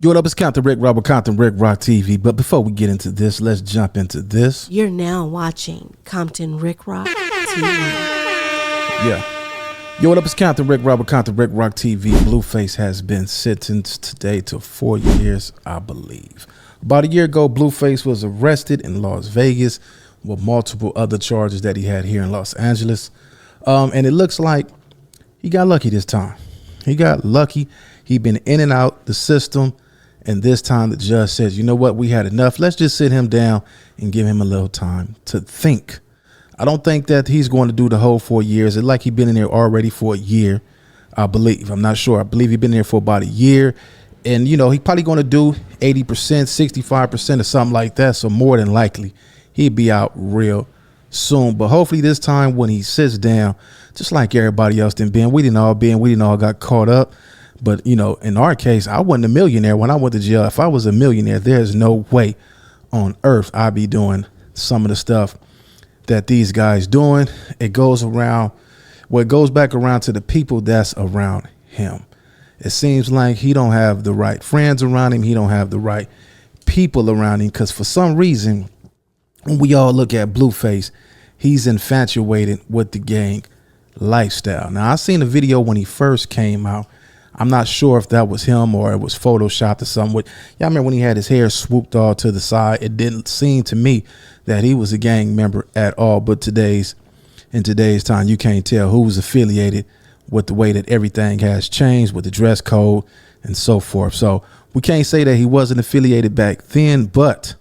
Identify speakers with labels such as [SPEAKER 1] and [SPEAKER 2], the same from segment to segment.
[SPEAKER 1] Yo, what up? It's Compton Rick Rock with Compton Rick Rock TV. But before we get into this, let's jump into this.
[SPEAKER 2] You're now watching Compton Rick Rock TV.
[SPEAKER 1] Yeah. Yo, what up? It's Compton Rick Rock with Compton Rick Rock TV. Blueface has been sentenced today to 4 years, I believe. About a year ago, Blueface was arrested in Las Vegas with multiple other charges that he had here in Los Angeles. And it looks like he got lucky this time. He got lucky. He'd been in and out the system. And this time the judge says, you know what, we had enough. Let's just sit him down and give him a little time to think. I don't think that he's going to do the whole 4 years. It's like he's been in there already for a year, I believe. I'm not sure. I believe he's been there for about a year. And, you know, he's probably going to do 80%, 65% or something like that. So more than likely, he'd be out real soon. But hopefully this time when he sits down, just like everybody else we didn't all got caught up. But, you know, in our case, I wasn't a millionaire when I went to jail. If I was a millionaire, there's no way on earth I'd be doing some of the stuff that these guys doing. It goes back around to the people that's around him. It seems like he don't have the right friends around him. He don't have the right people around him, because for some reason, when we all look at Blueface, he's infatuated with the gang lifestyle. Now, I seen a video when he first came out. I'm not sure if that was him or it was photoshopped or something. Y'all remember when he had his hair swooped all to the side? It didn't seem to me that he was a gang member at all. But in today's time, you can't tell who's affiliated with the way that everything has changed with the dress code and so forth. So we can't say that he wasn't affiliated back then, but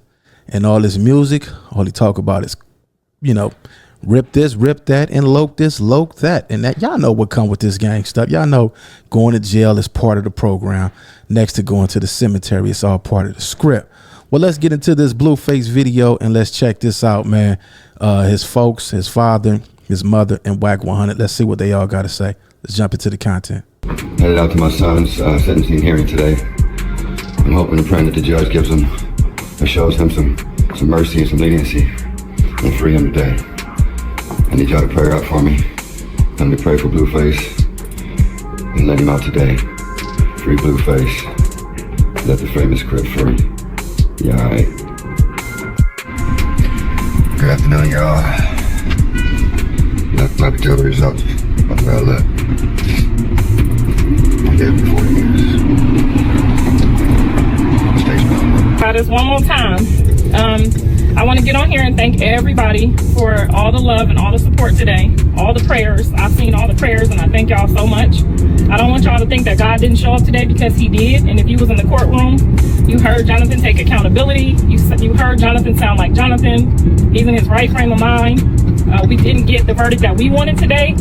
[SPEAKER 1] in all his music, all he talk about is, you know, rip this, rip that, and loke this, loke that. And that, y'all know what come with this gang stuff. Y'all know going to jail is part of the program. Next to going to the cemetery, it's all part of the script. Well, let's get into this Blueface video and let's check this out, man. His folks, his father, his mother, and Whack 100. Let's see what they all got to say. Let's jump into the content.
[SPEAKER 3] Headed out to my son's sentencing hearing today. I'm hoping and praying that the judge gives him or shows him some mercy and some leniency and free him today. I need y'all to pray out for me. Let me pray for Blueface and let him out today. Free Blueface. Let the famous Crip free. Yeah, alright. Good afternoon, y'all. Let me tell the results of where I left. I gave him 4 years. Stay strong.
[SPEAKER 4] Try this one more time. I want to get on here and thank everybody for all the love and all the support today, all the prayers. I've seen all the prayers and I thank y'all so much. I don't want y'all to think that God didn't show up today, because he did. And if you was in the courtroom, you heard Jonathan take accountability. You heard Jonathan sound like Jonathan. He's in his right frame of mind. We didn't get the verdict that we wanted today,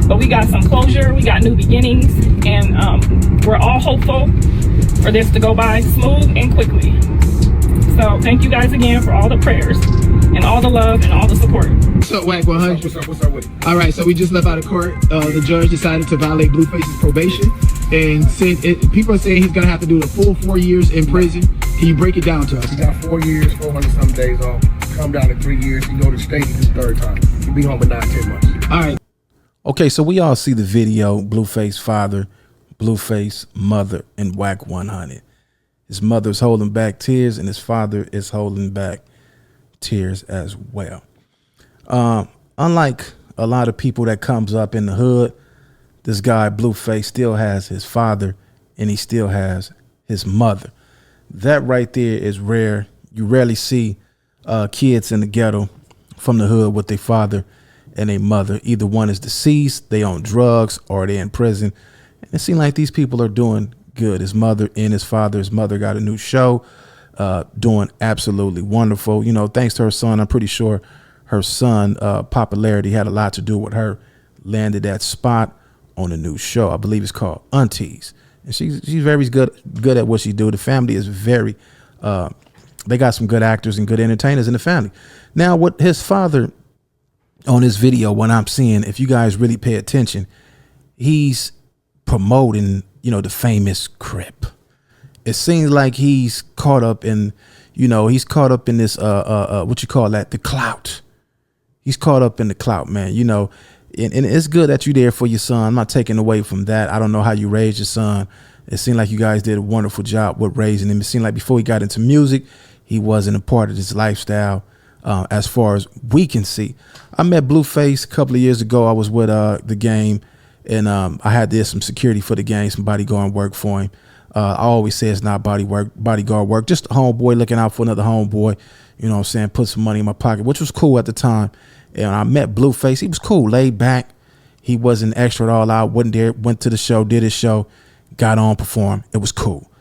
[SPEAKER 4] but we got some closure. We got new beginnings, and we're all hopeful for this to go by smooth and quickly. So thank you guys again for all the prayers and all the love and all the support.
[SPEAKER 5] What's up, Whack 100?
[SPEAKER 6] What's up with it?
[SPEAKER 5] All right, so we just left out of court. The judge decided to violate Blueface's probation and said people are saying he's going to have to do the full 4 years in prison. Can you break it down to us?
[SPEAKER 6] He got 4 years, 400 some days off. Come down to 3 years. He go to state his third time. He'll be home in 9-10 months.
[SPEAKER 5] All right.
[SPEAKER 1] Okay, so we all see the video. Blueface father, Blueface mother, and Whack 100. His mother's holding back tears and his father is holding back tears as well. Unlike a lot of people that comes up in the hood, this guy Blueface still has his father and he still has his mother. That right there is rare. You rarely see kids in the ghetto from the hood with their father and their mother. Either one is deceased, they on drugs, or they're in prison. And it seems like these people are doing good. His mother and his father. His mother got a new show, doing absolutely wonderful. You know, thanks to her son. I'm pretty sure her son popularity had a lot to do with her landed that spot on a new show. I believe it's called Aunties, and she's very good at what she do. The family is very they got some good actors and good entertainers in the family. Now, what his father on this video, what I'm seeing, if you guys really pay attention, he's promoting, you know, the famous Crip. It seems like he's caught up in, you know, he's caught up in this what you call that, the clout. He's caught up in the clout, man. You know, and it's good that you're there for your son. I'm not taking away from that. I don't know how you raised your son It seemed like you guys did a wonderful job with raising him. It seemed like before he got into music, he wasn't a part of his lifestyle as far as we can see. I met Blueface a couple of years ago. I was with the game, and I had did some security for the game, some bodyguard work for him. I always say it's not bodyguard work, just a homeboy looking out for another homeboy. You know what I'm saying? Put some money in my pocket, which was cool at the time. And I met Blueface. He was cool, laid back. He wasn't extra at all out. Wasn't there. Went to the show, did his show, got on, performed. It was cool.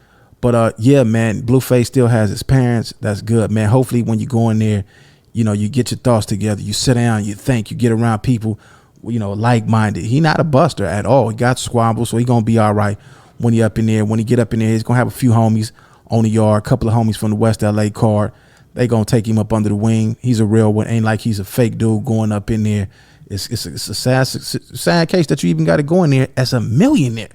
[SPEAKER 1] But yeah, man, Blueface still has his parents. That's good, man. Hopefully when you go in there, you know, you get your thoughts together. You sit down, you think, you get around people, you know, like-minded. He not a buster at all. He got squabbles, so he gonna be all right when he up in there. When he get up in there, he's gonna have a few homies on the yard, a couple of homies from the West LA card. They gonna take him up under the wing. He's a real one. Ain't like he's a fake dude going up in there. It's a sad case that you even got to go in there as a millionaire.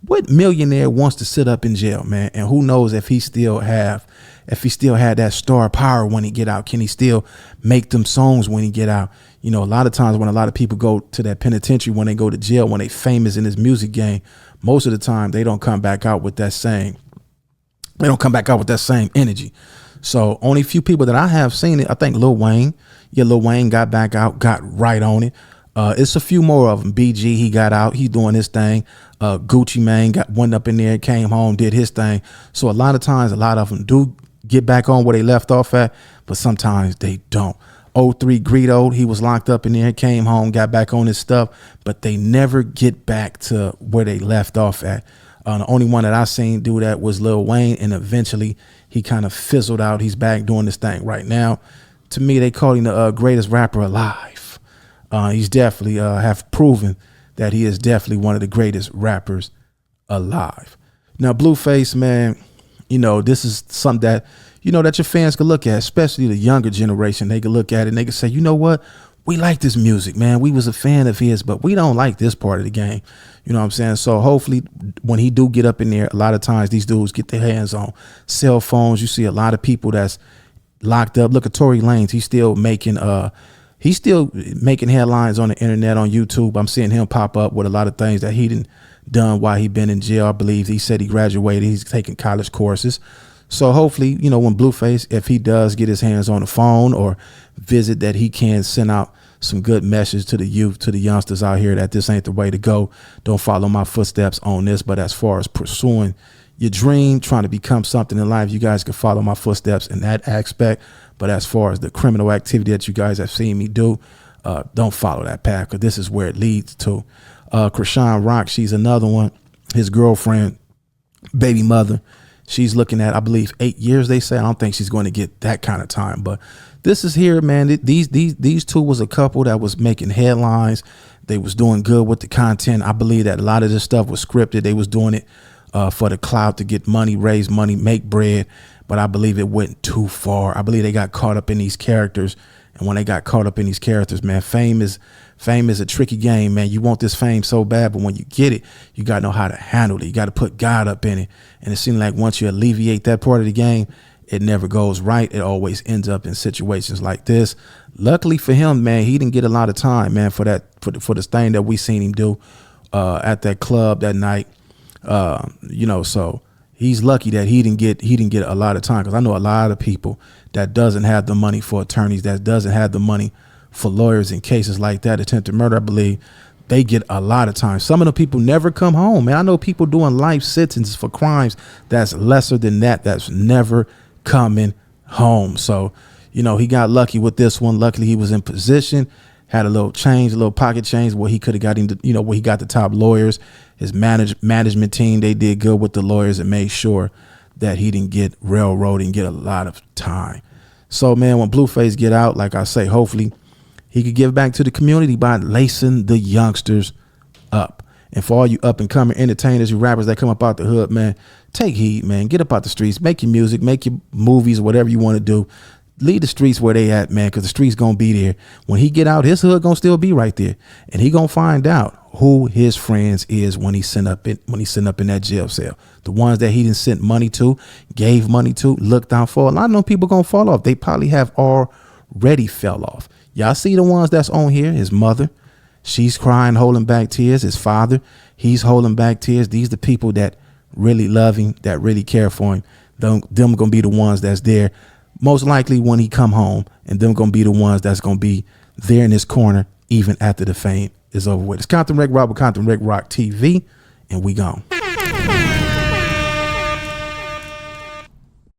[SPEAKER 1] What millionaire wants to sit up in jail, man? And who knows if he still had that star power when he get out? Can he still make them songs when he get out? You know, a lot of times when a lot of people go to that penitentiary, when they go to jail, when they famous in this music game, most of the time they don't come back out with that same. They don't come back out with that same energy. So only few people that I have seen it. I think Lil Wayne. Yeah, Lil Wayne got back out, got right on it. It's a few more of them. BG, he got out. He's doing his thing. Gucci Mane went up in there, came home, did his thing. So a lot of times, a lot of them do get back on where they left off at, but sometimes they don't. 03 Greedo, he was locked up in there, came home, got back on his stuff, but they never get back to where they left off at. The only one that I seen do that was Lil Wayne, and eventually he kind of fizzled out. He's back doing this thing right now. To me, they call him the greatest rapper alive. He's definitely have proven that he is definitely one of the greatest rappers alive. Now, Blueface, man, you know, this is something that, you know, that your fans can look at, especially the younger generation. They can look at it and they can say, you know what? We like this music, man. We was a fan of his, but we don't like this part of the game. You know what I'm saying? So hopefully when he do get up in there, a lot of times these dudes get their hands on cell phones. You see a lot of people that's locked up. Look at Tory Lanez. He's still making headlines on the internet, on YouTube. I'm seeing him pop up with a lot of things that he done while he been in jail. I believe he said he graduated. He's taking college courses. So hopefully, you know, when Blueface, if he does get his hands on the phone or visit, that he can send out some good message to the youth, to the youngsters out here, that this ain't the way to go. Don't follow my footsteps on this. But as far as pursuing your dream, trying to become something in life, you guys can follow my footsteps in that aspect. But as far as the criminal activity that you guys have seen me do, don't follow that path, because this is where it leads to. Krishan Rock, she's another one. His girlfriend, baby mother, she's looking at, I believe, 8 years, they say. I don't think she's going to get that kind of time. But this is here, man. These two was a couple that was making headlines. They was doing good with the content. I believe that a lot of this stuff was scripted. They was doing it for the clout, to get money, raise money, make bread. But I believe it went too far. I believe they got caught up in these characters. And when they got caught up in these characters, man, fame is a tricky game, man. You want this fame so bad, but when you get it, you got to know how to handle it. You got to put God up in it. And it seems like once you alleviate that part of the game, it never goes right. It always ends up in situations like this. Luckily for him, man, he didn't get a lot of time, man, for this thing that we seen him do at that club that night. You know, so he's lucky that he didn't get a lot of time, because I know a lot of people that doesn't have the money for attorneys, that doesn't have the money for lawyers in cases like that, attempted murder. I believe they get a lot of time. Some of the people never come home, man. I know people doing life sentences for crimes that's lesser than that, that's never coming home. So, you know, he got lucky with this one. Luckily, he was in position, had a little change, a little pocket change where he could have got into, you know, where he got the top lawyers. His management team, they did good with the lawyers and made sure that he didn't get railroaded and get a lot of time. So, man, when Blueface get out, like I say, hopefully he could give back to the community by lacing the youngsters up. And for all you up and coming entertainers, you rappers that come up out the hood, man, take heed, man. Get up out the streets, make your music, make your movies, whatever you want to do. Leave the streets where they at, man, because the streets gonna be there. When he get out, his hood gonna still be right there, and he gonna find out who his friends is when he sent up in that jail cell. The ones that he didn't send money to, gave money to, looked out for. A lot of them people gonna fall off. They probably have already fell off. Y'all see the ones that's on here. His mother, she's crying, holding back tears. His father, he's holding back tears. These the people that really love him, that really care for him, them gonna be the ones that's there most likely when he come home, and them gonna be the ones that's gonna be there in his corner even after the fame is over with. It's Compton Rick Rock with Compton Rick Rock TV, and we gone.